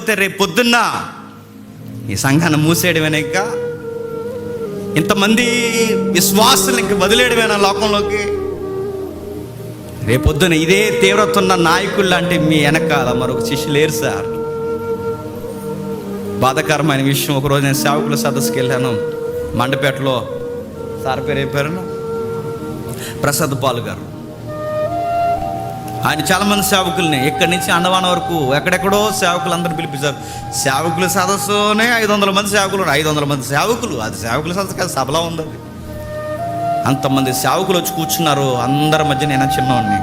లేకపోతే రేపు పొద్దున్న ఈ సంఘాన్ని మూసేయడమేనా? ఇంకా ఇంతమంది విశ్వాసులు ఇంక వదిలేయడమేనా లోకంలోకి? రేపొద్దున ఇదే తీవ్రత ఉన్న నాయకులు లాంటి మీ వెనకాల మరొక శిష్యులు లేరు సార్. బాధాకరమైన విషయం, ఒకరోజు నేను సేవకుల సదస్సుకి వెళ్ళాను మండపేటలో. సార్ పేరు ఏం పేరు? ప్రసాద్ పాల్ గారు. ఆయన చాలామంది సేవకుల్ని ఇక్కడి నుంచి అండమాన వరకు ఎక్కడెక్కడో సేవకులు అందరూ పిలిపించారు. సేవకుల సదస్సునే 500 మంది సేవకులు, 500 మంది సేవకులు. అది సేవకుల సదస్సు కాదు, సభలా ఉంది అది. అంతమంది సేవకులు వచ్చి కూర్చున్నారు. అందరి మధ్య నేను చిన్నవాడిని,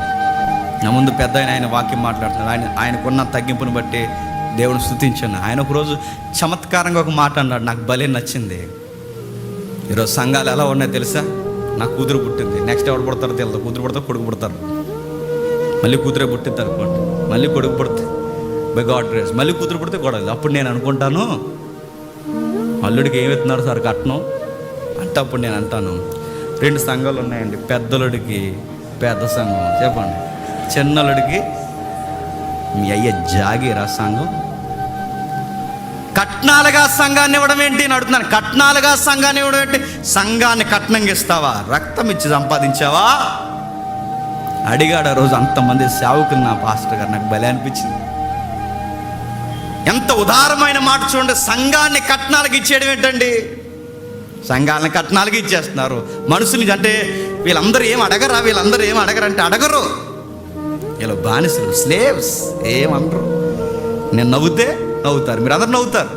నా ముందు పెద్ద ఆయన వాక్యం మాట్లాడుతున్నాడు. ఆయనకున్న తగ్గింపుని బట్టి దేవుని స్తుతించాను. ఆయన ఒకరోజు చమత్కారంగా ఒక మాట అన్నాడు, నాకు భలే నచ్చింది. ఈరోజు సంఘాలు ఎలా ఉన్నాయో తెలుసా? నాకు కూతురు పుట్టింది, నెక్స్ట్ ఎవరు పుడతారో తెలియదు. కూతురు పుడతారు, కొడుకు పుడతారు, మళ్ళీ కూతురే పుట్టింది అనుకోండి, మళ్ళీ కొడుకు పుడితే బై గాడ్ గ్రేస్ మళ్ళీ కూతురు పుడితే గొడవలు. అప్పుడు నేను అనుకుంటాను, అల్లుడికి ఏమి ఇస్తున్నారు సార్ కట్నం అంటే, అప్పుడు నేను అంటాను 2 సంఘాలు ఉన్నాయండి, పెద్దలుడికి పెద్ద సంఘం, చెప్పండి, చిన్నలుడికి మీ అయ్య జాగీరా సంఘం. కట్నాలుగా సంఘాన్ని ఇవ్వడం ఏంటి అని అడుగుతున్నాను. కట్నాలుగా సంఘాన్ని ఇవ్వడం ఏంటి? సంఘాన్ని కట్నంగా ఇస్తావా? రక్తం ఇచ్చి సంపాదించావా? అడిగాడు ఆ రోజు అంతమంది సేవకులు నా పాస్టర్ గారు. నాకు భలే అనిపించింది. ఎంత ఉదారమైన మాట చూడండి. సంఘాన్ని కట్నాలకు ఇచ్చేయడం ఏంటండి? సంఘాలను కట్నాలకు ఇచ్చేస్తున్నారు. మనుషులు అంటే వీళ్ళందరూ ఏం అడగరా, వీళ్ళందరూ ఏం అడగరంటే అడగరు. వీళ్ళు బానిసలు, స్లేవ్స్, ఏమనరు. నేను నవ్వుతే నవ్వుతారు, మీరు అందరు నవ్వుతారు.